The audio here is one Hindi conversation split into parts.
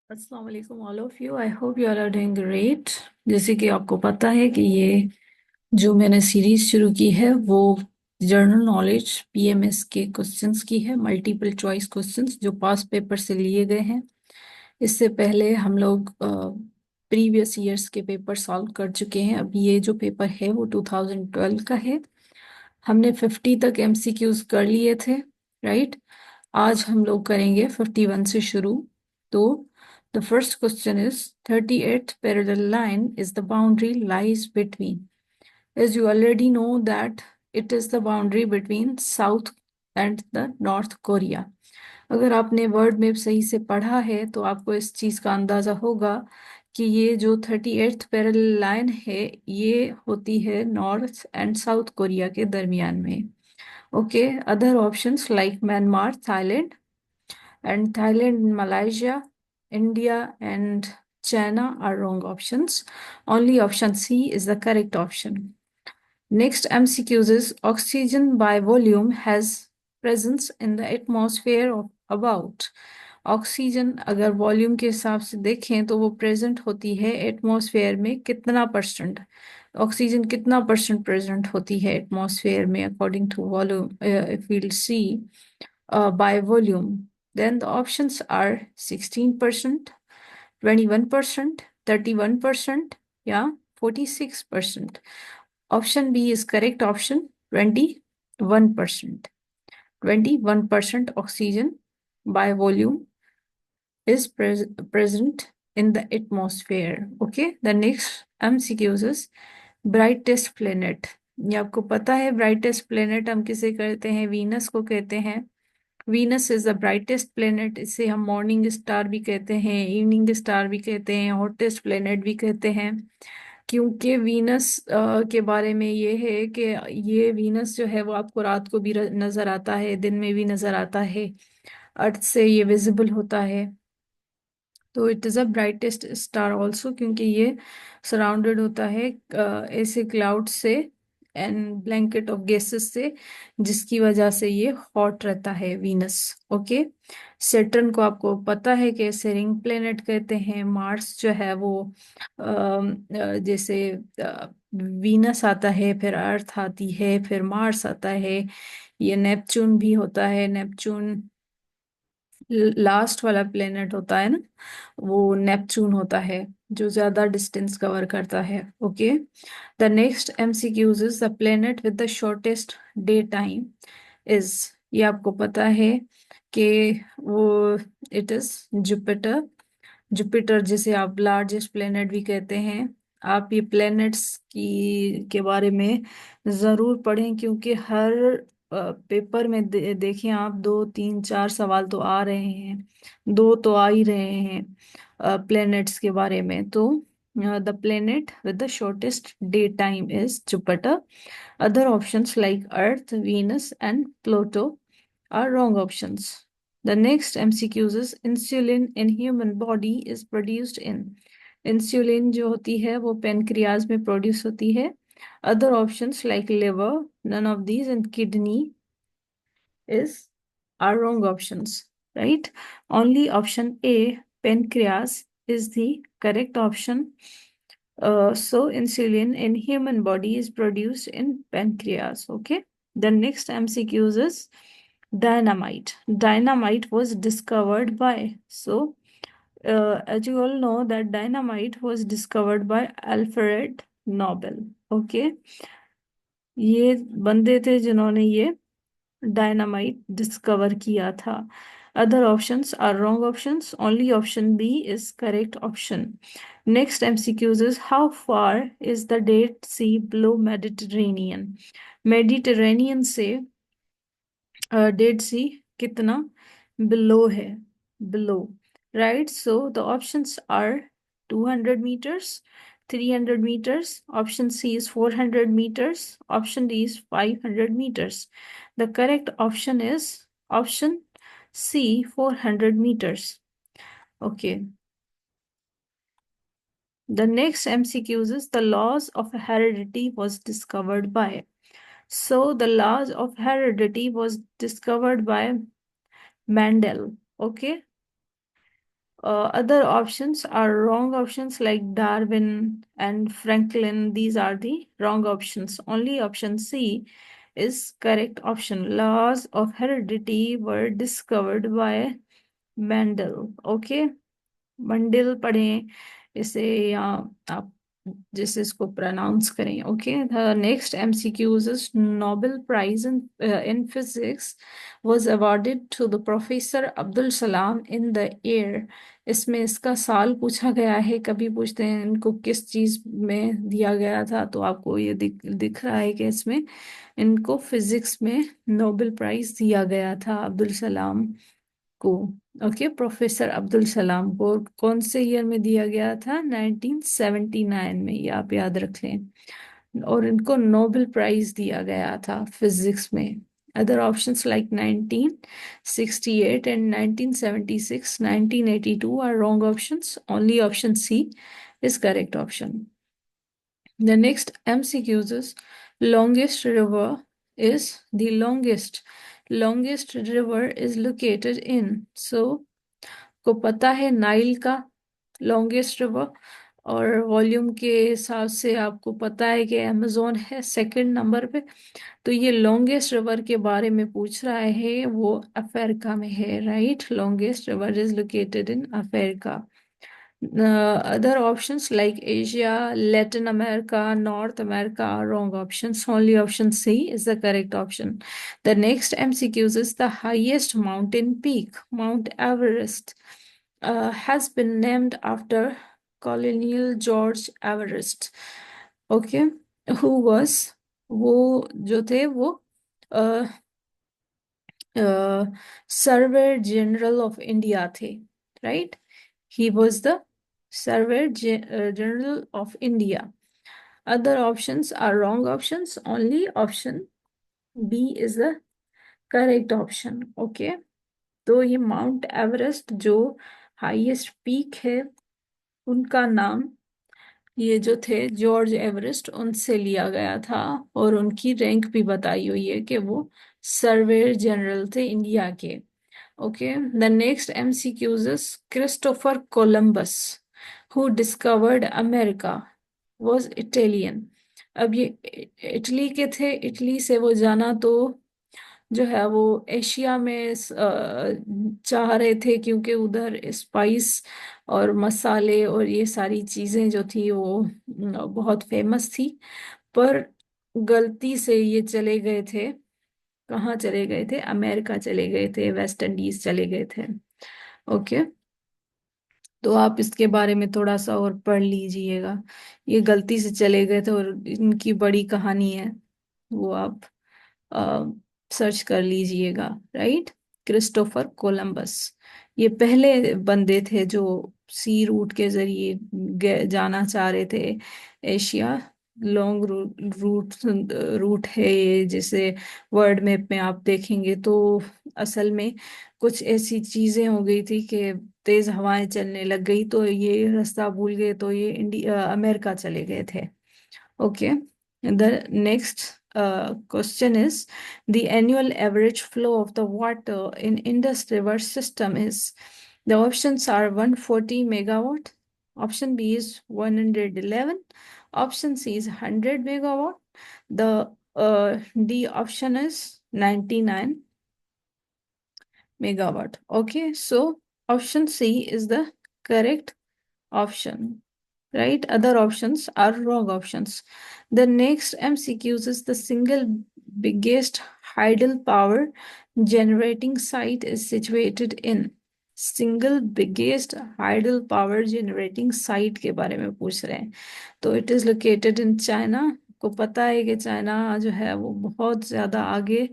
अस्सलाम वालेकुम all of you. I hope you are doing great. जैसे कि आपको पता है कि ये जो मैंने सीरीज शुरू की है वो जनरल नॉलेज पीएमएस के क्वेश्चंस की है, मल्टीपल चॉइस क्वेश्चंस जो पास पेपर से लिए गए हैं। इससे पहले हम लोग प्रीवियस ईयर्स के पेपर सॉल्व कर चुके हैं। अब ये जो पेपर है वो 2012 का है। हमने 50 तक एमसीक्यूज कर लिए थे, राइट। आज हम लोग करेंगे 51 से शुरू। तो the first question is 38th parallel line is the boundary lies between, as you already know that it is the boundary between South and the North Korea। अगर आपने वर्ड मैप सही से पढ़ा है तो आपको इस चीज का अंदाजा होगा कि ये जो 38th पैरेलल लाइन है ये होती है नॉर्थ एंड साउथ कोरिया के दरमियान में। Okay, other options like Myanmar, Thailand and Thailand, Malaysia, India, and China are wrong options. Only option C is the correct option. Next MCQs is oxygen by volume has presence in the atmosphere of about। Oxygen अगर वॉल्यूम के हिसाब से देखें तो वो प्रेजेंट होती है एटमॉस्फेयर में कितना परसेंट। ऑक्सीजन कितना परसेंट प्रेजेंट होती है एटमॉस्फेयर में according to volume, if we'll see by volume, then the options are 16%, 21%, 31%, yeah, 46%. Option B is correct option, 21%. 21% oxygen by volume is present in the atmosphere. Okay, the next MCQs is brightest planet। ये आपको पता है ब्राइटेस्ट प्लेनेट हम किसे कहते हैं? वीनस को कहते हैं। Venus is the brightest planet. इसे हम मॉर्निंग स्टार भी कहते हैं, इवनिंग स्टार भी कहते हैं, हॉटेस्ट प्लेनेट भी कहते हैं। क्योंकि वीनस के बारे में ये है कि ये वीनस जो है वो आपको रात को भी नजर आता है, दिन में भी नजर आता है, अर्थ से ये विजिबल होता है। तो it is a brightest star also क्योंकि ये सराउंडेड होता है ऐसे क्लाउड से एंड ब्लैंकेट ऑफ गैसेस से, जिसकी वजह से ये हॉट रहता है वीनस। ओके, सेटर्न को आपको पता है कि ऐसे रिंग प्लेनेट कहते हैं। मार्स जो है वो जैसे वीनस आता है, फिर अर्थ आती है, फिर मार्स आता है। ये नेपच्यून भी होता है। नेपच्यून लास्ट वाला प्लेनेट होता है ना, वो नेपच्यून होता है जो ज्यादा डिस्टेंस कवर करता है। Okay, the next MCQs is the planet with the shortest day time is. ये आपको पता है कि वो इट इज जुपिटर। जुपिटर जिसे आप लार्जेस्ट प्लेनेट भी कहते हैं। आप ये प्लैनेट्स की के बारे में जरूर पढ़ें क्योंकि हर पेपर में देखें आप, 2 3 4 सवाल तो आ रहे हैं, दो तो आ ही रहे हैं प्लैनेट्स के बारे में। तो the planet with the shortest day time is Jupiter. Other options like earth, Venus and Pluto are wrong options. The next MCQs is insulin in human body is produced in। Insulin जो होती है वो पेनक्रियाज में प्रोड्यूस होती है। Other options like liver, none of these, and kidney is are wrong options, right? Only option A, pancreas, is the correct option. So insulin in human body is produced in pancreas. Okay, the next MCQs is dynamite। Dynamite was discovered by, so as you all know that dynamite was discovered by Alfred Nobel। Okay, ये बंदे थे जिन्होंने ये डायनामाइट डिस्कवर किया था। Other options are wrong options. Only option B is correct option. Next MCQs is how far is the Dead Sea below Mediterranean. Mediterranean से डेड सी कितना बिलो है? Below, right. So the options are 200 meters, 300 meters, option C is 400 meters, option D is 500 meters। The correct option is option C, 400 meters। Okay, the next MCQs is the laws of heredity was discovered by। So the laws of heredity was discovered by Mendel। Okay, Other options are wrong options like Darwin and Franklin. These are the wrong options. Only option C is correct option. Laws of heredity were discovered by Mendel. Okay. Mendel पढ़ें इसे, या आप जैसे इसको प्रोनाउंस करें. Okay, the next MCQs is Nobel Prize in physics was awarded to the professor Abdul Salam in the year. इसमें इसका साल पूछा गया है. कभी पूछते हैं इनको किस चीज में दिया गया था, तो आपको ये दिख रहा है कि इसमें इनको फिजिक्स में नोबेल प्राइज दिया गया था अब्दुल सलाम को. ओके, प्रोफेसर अब्दुल सलाम को कौन से ईयर में दिया गया था? 1979 में, ये आप याद रख लें. और इनको नोबेल प्राइज दिया गया था फिजिक्स में. Other options like 1968 and 1976, 1982 are wrong options. Only option C is correct option. The next MCQs is longest river is the longest river is located in. So को पता है नाइल का लॉन्गेस्ट रिवर, और वॉल्यूम के हिसाब से आपको पता है कि अमेजोन है सेकंड नंबर पे. तो ये लॉन्गेस्ट रिवर के बारे में पूछ रहा है, वो अफ्रीका में है. Right, longest river is located in Africa. Other options like Asia, Latin America, North America are wrong options. Only option C is the correct option. The next MCQs is the highest mountain peak, Mount Everest, has been named after Colonel George Everest. Okay, who was, वो जो थे वो सर्वेयर जनरल ऑफ इंडिया थे. Right, he was the Surveyor General of India. Other options are wrong options. Only option B is the correct option. Okay. तो ये माउंट एवरेस्ट जो हाईएस्ट पीक है, उनका नाम ये जो थे जॉर्ज एवरेस्ट, उनसे लिया गया था. और उनकी रैंक भी बताई हुई है कि वो सर्वेयर जनरल थे इंडिया के. Okay, the next MCQs is Christopher Columbus, who discovered America, was Italian. अब ये इटली के थे. इटली से वो जाना तो जो है वो एशिया में चाह रहे थे, क्योंकि उधर स्पाइस और मसाले और ये सारी चीजें जो थी वो बहुत फेमस थी. पर गलती से ये चले गए थे. कहाँ चले गए थे? अमेरिका चले गए थे, वेस्ट इंडीज चले गए थे. ओके, तो आप इसके बारे में थोड़ा सा और पढ़ लीजिएगा. ये गलती से चले गए थे और इनकी बड़ी कहानी है, वो आप सर्च कर लीजिएगा. राइट, क्रिस्टोफर कोलंबस ये पहले बंदे थे जो सी रूट के जरिए जाना चाह रहे थे एशिया. लॉन्ग रूट रूट है ये, जिसे वर्ल्ड मैप में आप देखेंगे तो असल में कुछ ऐसी चीजें हो गई थी कि तेज हवाएं चलने लग गई, तो ये रास्ता भूल गए, तो ये इंडिया अमेरिका चले गए थे. Okay, the next question is the annual average flow of the water in Indus River system is. The options are 140 megawatt. Option B is 111. Option C is 100 megawatt. The D option is 99 megawatt. Okay, so option C is the correct option. Right, other options are wrong options. The next MCQs is the single biggest hydel power generating site is situated in. Single biggest hydel power generating site के बारे में पूछ रहे हैं. तो it is located in China. को पता है कि चाइना जो है वो बहुत ज्यादा आगे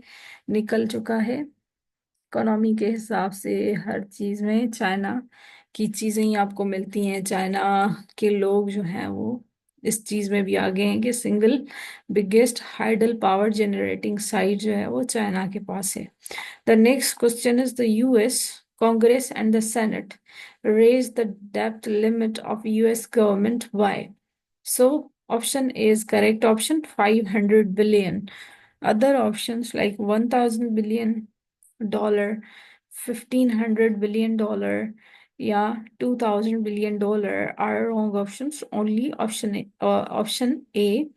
निकल चुका है इकोनॉमी के हिसाब से. हर चीज में चाइना की चीजें ही आपको मिलती हैं. चाइना के लोग जो हैं वो इस चीज में भी आगे हैं कि single biggest hydel power generating site जो है वो चाइना के पास है. The next question is the US Congress and the senate raise the debt limit of US government. Why? So option A is correct option, 500 billion. Other options like 1000 billion dollar, $1,500 billion, या $2,000 billion are wrong options. Only option A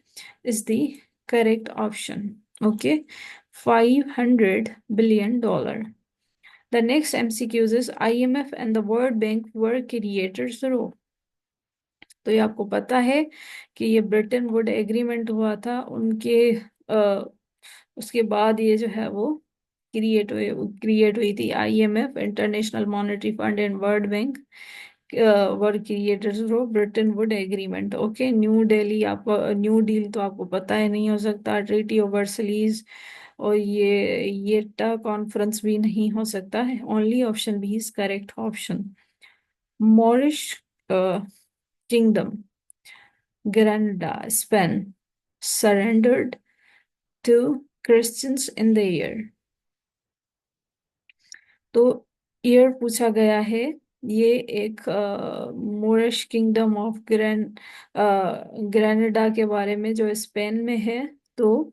is the correct option. Okay, $500 billion. The next MCQs is IMF and the World Bank were created through. तो ये आपको पता है कि ये ब्रिटेन वुड एग्रीमेंट हुआ था उनके उसके बाद ये जो है वो क्रिएट हुई थी. IMF, international monetary fund and world bank were created through Britain would agreement. Okay, new Delhi, आपको न्यू डील तो आपको पता है नहीं हो सकता. ट्रीटी ऑफ वर्सलीज और ये टा कॉन्फ्रेंस भी नहीं हो सकता है. Only option B is correct option. Moorish kingdom, Granada, Spain, surrendered to Christians in the year. तो ईयर पूछा गया है. ये एक मोरिश किंगडम ऑफ ग्रेनेडा के बारे में जो स्पेन में है. तो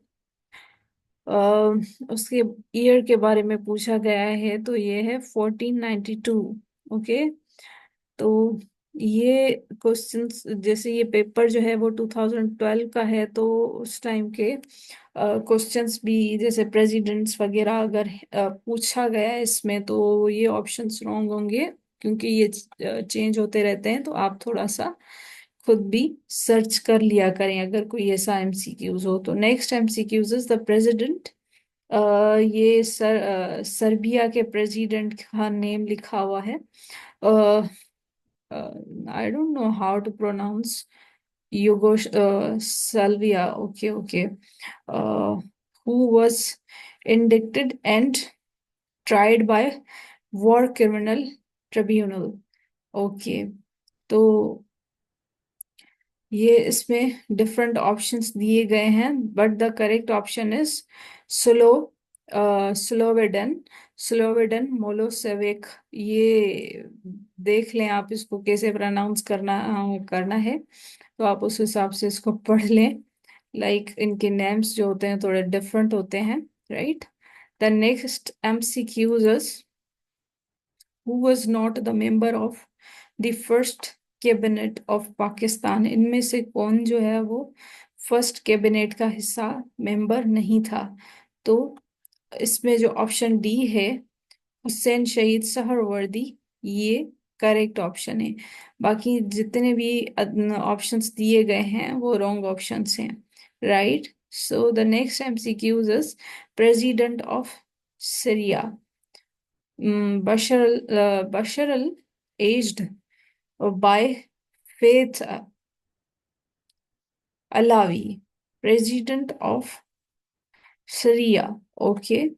उसके ईयर के बारे में पूछा गया है. तो ये है 1492. ओके, तो ये क्वेश्चंस जैसे ये पेपर जो है वो 2012 का है. तो उस टाइम के क्वेश्चंस भी जैसे प्रेसिडेंट्स वगैरह अगर पूछा गया है इसमें तो ये ऑप्शंस रॉन्ग होंगे क्योंकि ये चेंज होते रहते हैं. तो आप थोड़ा सा खुद भी सर्च कर लिया करें अगर कोई ऐसा एमसीक्यूज हो. तो next MCQs is the president. ये सर्बिया के प्रेसिडेंट का नेम लिखा हुआ है. I don't know how to pronounce Salvia. Okay, okay. Uh, who was indicted and tried by War Criminal Tribunal. Okay, तो ये इसमें डिफरेंट ऑप्शंस दिए गए हैं but the correct option is स्लो स्लोवेडन स्लोवेडन मोलोसेविक. ये देख लें आप इसको कैसे प्रोनाउंस करना है तो आप उस हिसाब से इसको पढ़ लें. लाइक इनके नेम्स जो होते हैं थोड़े डिफरेंट होते हैं. Right. The next MCQs is who was not the member of the first cabinet of Pakistan. इनमें से कौन जो है वो फर्स्ट कैबिनेट का हिस्सा मेंबर नहीं था. तो इसमें जो ऑप्शन डी है हुसैन शहीद सहरवर्दी ये करेक्ट ऑप्शन है. बाकी जितने भी ऑप्शंस दिए गए हैं वो रॉन्ग ऑप्शंस हैं. Right. So the next MCQs is president of Syria. Bashar al-aged by Faith Alawi, president of Syria. Okay,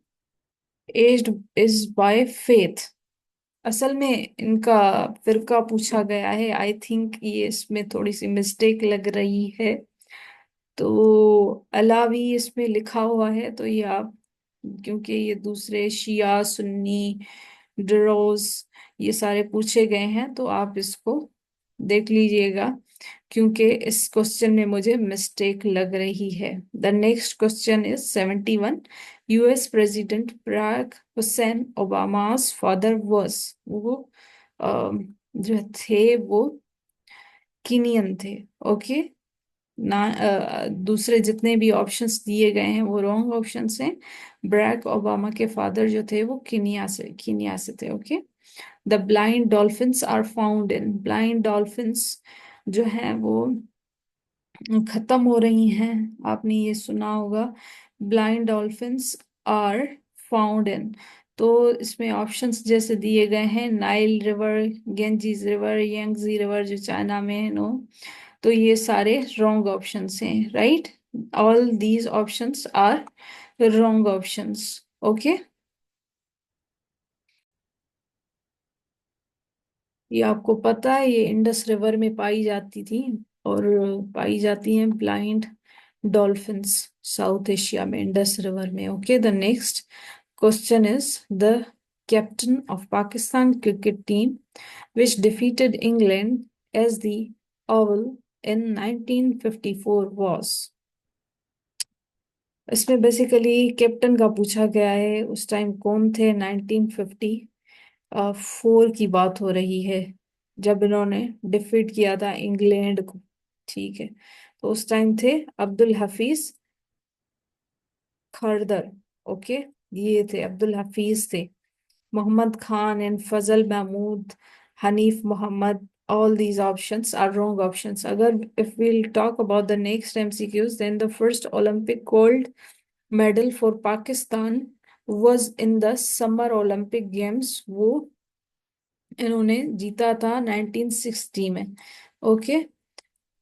aged is by Faith. असल में इनका फिरका पूछा गया है. आई थिंक ये इसमें थोड़ी सी मिस्टेक लग रही है. तो अलावी इसमें लिखा हुआ है तो ये आप क्योंकि ये दूसरे शिया सुन्नी ड्रोज ये सारे पूछे गए हैं तो आप इसको देख लीजिएगा क्योंकि इस क्वेश्चन में मुझे मिस्टेक लग रही है. The next question is 71. US President Barack Hussein Obama's father was. वो जो थे वो कीनियन थे. ओके ना. दूसरे जितने भी ऑप्शंस दिए गए हैं वो रॉन्ग ऑप्शंस हैं. बराक ओबामा के फादर जो थे वो कीनिया से थे. Okay. The blind dolphins are found in. Blind dolphins जो हैं वो खत्म हो रही हैं. आपने ये सुना होगा. Blind dolphins are found in. तो इसमें ऑप्शंस जैसे दिए गए हैं Nile river, Ganges river, Yangtze river जो चाइना में है. नो, तो ये सारे रॉन्ग ऑप्शंस हैं. Right. All these options are wrong options. Okay. ये आपको पता है ये इंडस रिवर में पाई जाती थी और पाई जाती हैं ब्लाइंड डॉल्फिन्स साउथ एशिया में इंडस रिवर में. Okay. The next question is the captain of Pakistan cricket team which defeated England as the Oval in 1954 was. इसमें बेसिकली कैप्टन का पूछा गया है. उस टाइम कौन थे 1954 फोर की बात हो रही है, जब इन्होंने डिफीट किया था इंग्लैंड को। ठीक है, तो उस टाइम थे अब्दुल हफीज खरदर। ओके, ये थे अब्दुल हफीज थे। Mohammad Khan and Fazal Mahmood, Hanif Mohammad, all these options are wrong options. अगर if we'll talk about the next MCQs, then the first Olympic gold medal for Pakistan was in the Summer Olympic Games. वो इन्होंने जीता था 1960 में। ओके,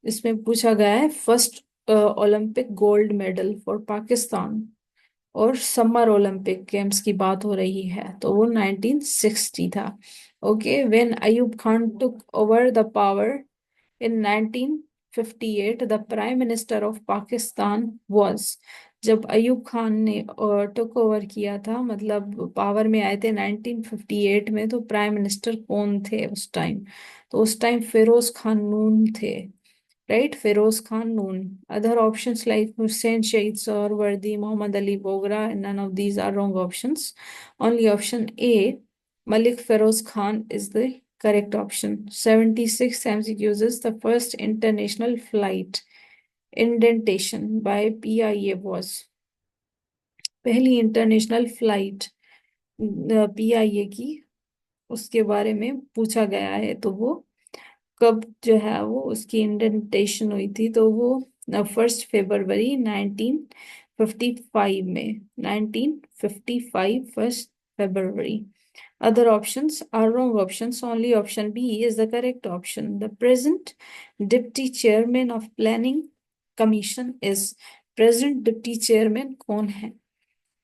इसमें पूछा गया है first Olympic gold medal for Pakistan, और समर ओलंपिक गेम्स की बात हो रही है, तो वो 1960 था। Okay, when Ayub Khan took over the power in 1958, the prime minister of Pakistan was. जब अयूब खान ने टुक ओवर किया था, मतलब पावर में आए थे 1958 में, तो प्राइम मिनिस्टर कौन थे उस टाइम? तो उस टाइम फिरोज खान नून थे। Right, Feroz Khan Noon. Other options like Huseyn Shaheed Suhrawardy, Mohammad Ali Bogra, none of these are wrong options. Only option A, Malik Feroz Khan, is the correct option. 76 MCQs is the first international flight indentation by PIA was। पहली इंटरनेशनल फ्लाइट PIA की, उसके बारे में पूछा गया है, तो वो कब जो है वो उसकी इंडेंटेशन हुई थी, तो वो 1 फरवरी 1955 में, 1955 1 फरवरी। Other options are wrong options. Only option B is the correct option. The present deputy chairman of planning commission is। present deputy chairman कौन है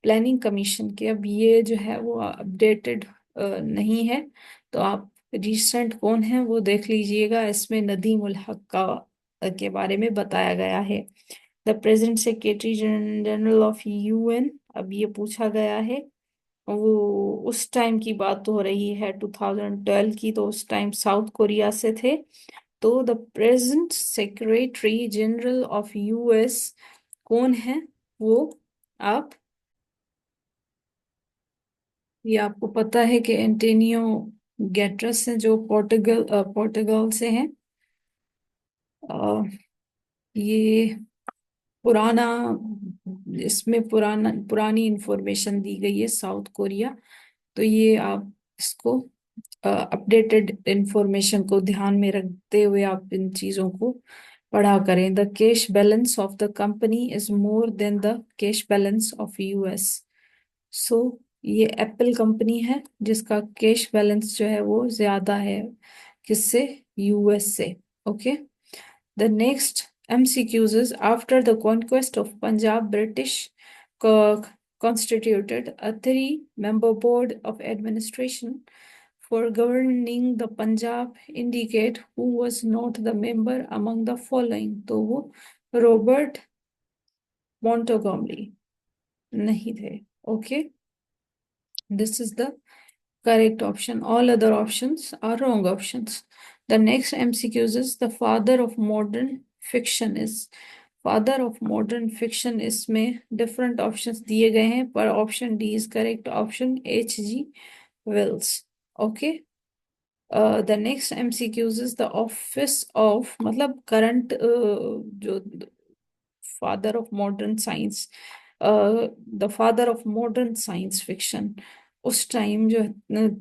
प्लानिंग कमीशन के? अब ये जो है वो अपडेटेड नहीं है, तो आप रिसेंट कौन है वो देख लीजिएगा। इसमें नदीम उल हक का के बारे में बताया गया है। The present secretary general of UN, अब ये पूछा गया है, वो उस टाइम की बात हो रही है 2012 की, तो उस टाइम साउथ कोरिया से थे। तो the present secretary general of US कौन है वो? आप, ये आपको पता है कि एंटोनियो गैट्रस है, जो पोर्टुगल से हैं। अ, ये पुराना, इसमें पुरानी इंफॉर्मेशन दी गई है साउथ कोरिया, तो ये आप इसको अपडेटेड इंफॉर्मेशन को ध्यान में रखते हुए आप इन चीजों को पढ़ा करें। The cash balance of the company is more than the cash balance of US। सो ये एप्पल कंपनी है जिसका कैश बैलेंस जो है वो ज्यादा है, किससे? US से। Okay, the next MCQs is after the conquest of Punjab, British constituted a three-member board of administration for governing the Punjab, indicate who was not the member among the following। तो वो रॉबर्ट मॉन्टगोमरी नहीं थे। Okay, this is the correct option. All other options are wrong options. The next MCQs is the father of modern fiction is। father of modern fiction, इसमें different options दिए गए हैं, पर option D is correct option, H.G. Wells। Okay, the next MCQs is the office of, मतलब current जो father of modern science, the father of modern science fiction, उस टाइम जो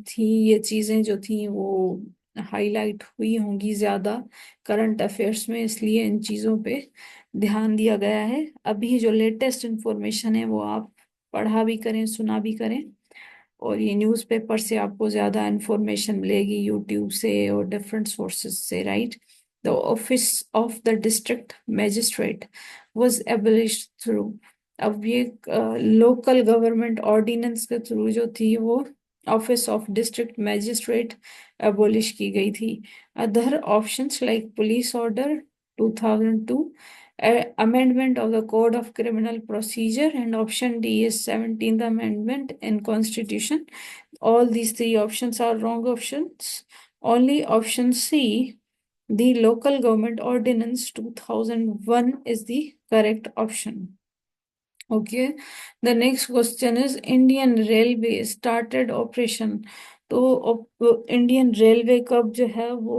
थी ये चीजें जो थी वो हाईलाइट हुई होंगी ज्यादा करंट अफेयर्स में, इसलिए इन चीजों पे ध्यान दिया गया है। अभी जो लेटेस्ट इंफॉर्मेशन है वो आप पढ़ा भी करें, सुना भी करें, और ये न्यूज़पेपर से आपको ज़्यादा इंफॉर्मेशन मिलेगी, यूट्यूब से और डिफरेंट सोर्सेज से। Right, the office of the district magistrate was abolished through. अब ये लोकल गवर्नमेंट ऑर्डिनेंस के थ्रू जो थी वो office of district magistrate abolish की गई थी। Other options like police order 2002, amendment of the Code of Criminal Procedure, and option D is 17th Amendment in Constitution. All these three options are wrong options. Only option C, the Local Government Ordinance 2001, is the correct option. Okay, the next question is Indian railway started operation. तो इंडियन रेलवे कब जो है वो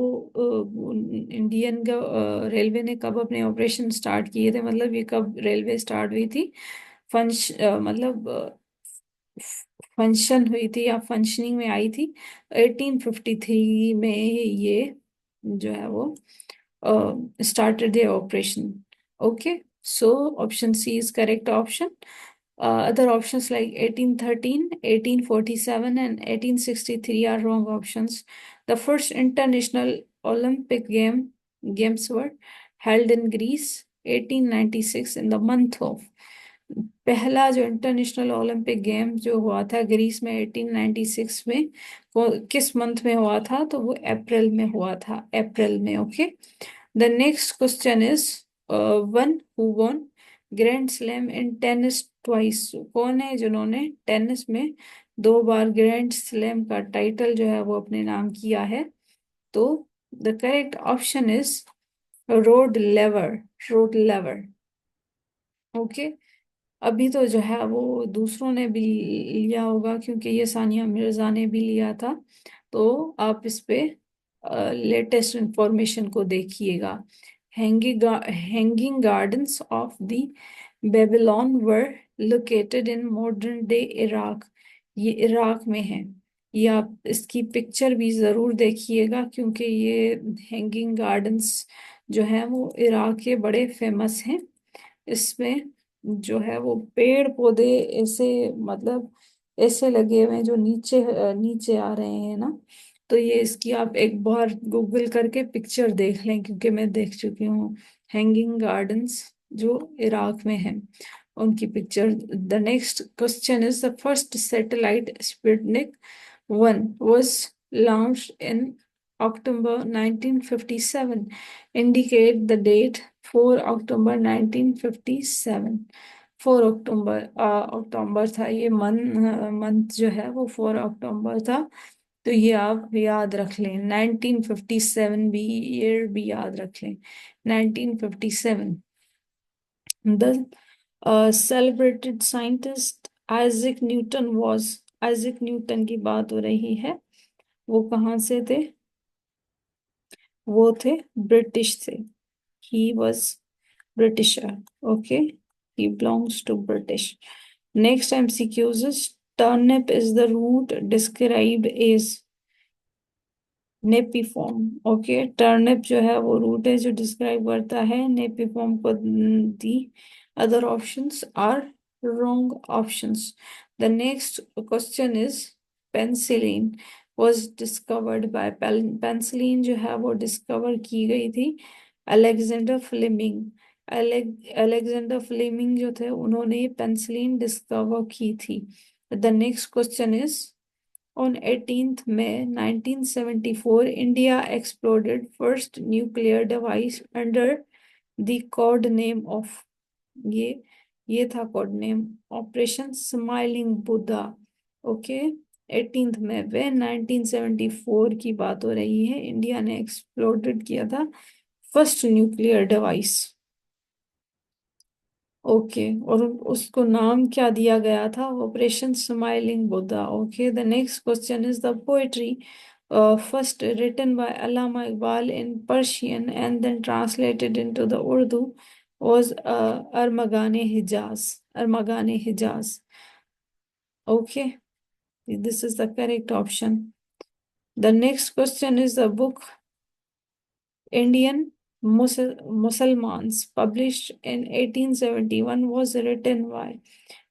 इंडियन रेलवे ने कब अपने ऑपरेशन स्टार्ट किए थे, मतलब ये कब रेलवे स्टार्ट हुई थी, मतलब फंक्शन हुई थी या फंक्शनिंग में आई थी 1853 में ये जो है वो started their operation. Okay, so option C is correct option. Other options like 1813, 1847, and 1863 are wrong options. The first international Olympic games were held in Greece 1896 in the month of, पहला जो इंटरनेशनल ओलंपिक गेम जो हुआ था ग्रीस में 1896 में, वो किस मंथ में हुआ था, तो वो अप्रैल में हुआ था, अप्रैल में। Okay, the next question is one who won grand slam in tennis twice. कौन है जिन्होंने टेनिस में 2 बार ग्रैंड स्लैम का टाइटल जो है वो अपने नाम किया है, तो the correct option is Rod Laver, Rod Laver. Okay, अभी तो जो है वो दूसरों ने भी लिया होगा क्योंकि ये सानिया मिर्जा ने भी लिया था, तो आप इस पे लेटेस्ट इंफॉर्मेशन को देखिएगा। Hanging gardens of the Babylon were located in modern day Iraq, ये इराक में है। ये आप इसकी पिक्चर भी जरूर देखिएगा क्योंकि ये हैंगिंग गार्डन्स जो है वो इराक के बड़े फेमस हैं। इसमें जो है वो पेड़ पौधे ऐसे, मतलब ऐसे लगे हुए हैं जो नीचे नीचे आ रहे हैं ना, तो ये इसकी आप एक बार गूगल करके पिक्चर देख लें क्योंकि मैं देख चुकी हूँ हैंगिंग गार्डन्स जो इराक में है उनकी picture. The next question is the first satellite Sputnik 1 was launched in October 1957. Indicate the date 4 अक्टूबर 1957। 4 अक्टूबर अक्टूबर था ये मंथ जो है वो 4 अक्टूबर था, तो ये आप याद रख लें। 1957 भी ईयर भी याद रख लें, 1957। The celebrated scientist Isaac Newton was, Isaac Newton की बात हो रही है, वो कहाँ से थे, वो थे ब्रिटिश थे। he was Britisher. Okay, he belongs to British. Next MCQs is turnip is the root described as napiform. Okay, turnip जो है वो रूट है जो डिस्क्राइब करता है नेपिफॉर्म को। The other options are wrong options. The next question is penicillin was discovered by, penicillin जो है वो डिस्कवर की गई थी अलेक्जेंडर फ्लेमिंग। अलेक्जेंडर फ्लेमिंग जो थे उन्होंने पेंसिलिन डिस्कवर की थी। The next question is on 18th May 1974, India exploded first nuclear device under the code name of, ये ये था code name operation smiling Buddha. Okay, 18th में 1974 की बात हो रही है, इंडिया ने एक्सप्लोडेड किया था फर्स्ट न्यूक्लियर डिवाइस। ओके, और उसको नाम क्या दिया गया था, operation smiling Buddha. Okay, the next question is the poetry first written by Allama Iqbal in Persian and then translated into the Urdu was Armaghane Hijaz, Armaghane Hijaz. Okay, this is the correct option. The next question is the book Indian Musalmans, published in 1871, was written by.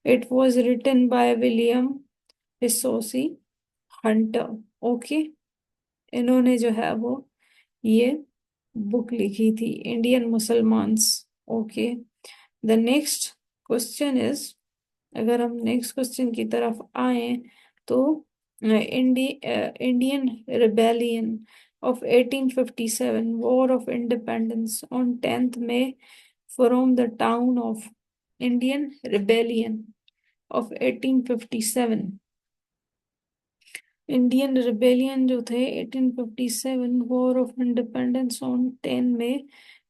It was written by William Hisosi Hunter. Okay, इन्होंने जो है वो ये बुक लिखी थी Indian Musalmans. Okay, the next question is, अगर हम नेक्स्ट क्वेश्चन की तरफ आए तो Indian rebellion of 1857, War of Independence on 10th May from the town of Indian Rebellion of 1857। Indian rebellion जो थे 1857 war of independence on 10 May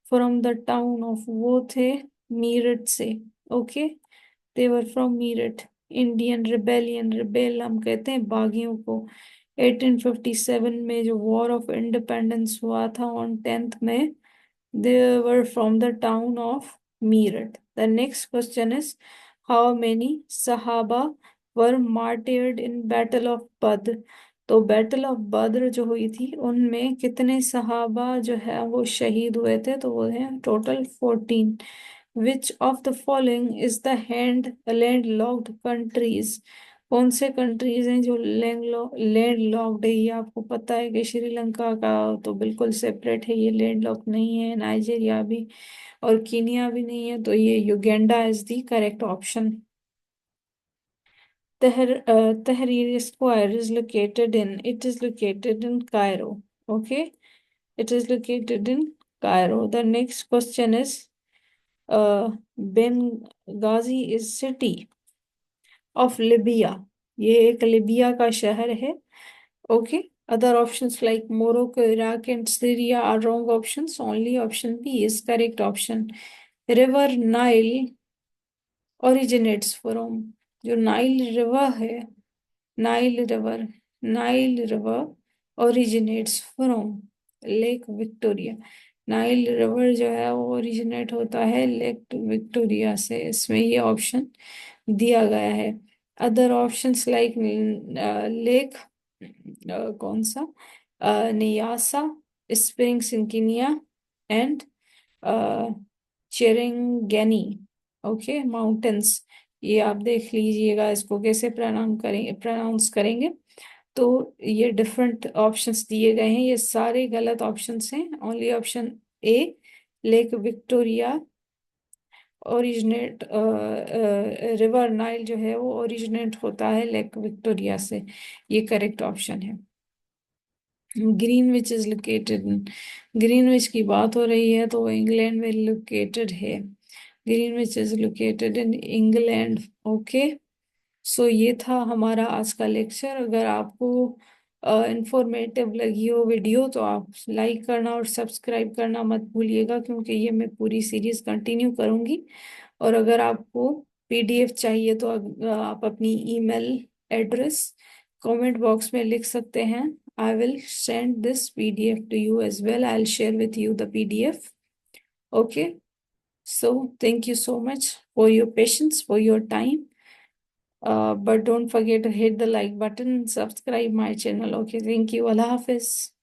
from the town of, वो थे मीरठ से। Okay, they were from Meerut. Indian rebellion, rebel हम कहते हैं बागियों को। 1857 में जो वॉर ऑफ इंडिपेंडेंस हुआ था ऑन 10th में, they were from the town of Meerut. The next question is, how many Sahaba were martyred in Battle of Badr? तो बैटल ऑफ बद्र जो हुई थी उनमें कितने सहाबा जो है वो शहीद हुए थे? तो वो है total 14। Which of the following is the hand land locked countries? कौन से कंट्रीज हैं जो लैंड लॉक्ड है? ये आपको पता है कि श्रीलंका का तो बिल्कुल सेपरेट है, ये लैंड लॉक नहीं है। नाइजीरिया भी और कीनिया भी नहीं है, तो ये Uganda is the correct option. Tahrir Square is located in, it is located in Cairo. Okay, it is located in Cairo. The next question is, Benghazi is city of Libya. ये एक लिबिया का शहर है। Okay, other options like Morocco, Iraq and Syria are wrong options. Only option B is correct option. River Nile originates from, जो नाइल रिवर है, Nile river, Nile river originates from lake Victoria. Nile river जो है वो ओरिजिनेट होता है लेक विक्टोरिया से, इसमें ये ऑप्शन दिया गया है। अदर ऑप्शंस लाइक लेक, कौन सा, Nyasa, springs in Kenya and Cherangani. Okay, mountains, ये आप देख लीजिएगा इसको कैसे प्रोनाउंस करेंगे। तो ये डिफरेंट ऑप्शंस दिए गए हैं, ये सारे गलत ऑप्शंस हैं। ओनली ऑप्शन ए, lake Victoria originate, river Nile जो है वो ओरिजिनेट होता है लेक विक्टोरिया से, ये करेक्ट ऑप्शन है। Greenwich is located in, Greenwich की बात हो रही है तो वो इंग्लैंड में लोकेटेड है। Greenwich is located in England. Okay, so ये था हमारा आज का लेक्चर। अगर आपको इंफॉर्मेटिव लगी हो वीडियो तो आप लाइक करना और सब्सक्राइब करना मत भूलिएगा, क्योंकि ये मैं पूरी सीरीज कंटिन्यू करूँगी। और अगर आपको पीडीएफ चाहिए तो आप अपनी ईमेल एड्रेस कमेंट बॉक्स में लिख सकते हैं। I will send this PDF to you as well, I will share with you the PDF. Okay, so thank you so much for your patience, for your time. But don't forget to hit the like button and subscribe my channel. Okay, thank you. Allah Hafiz.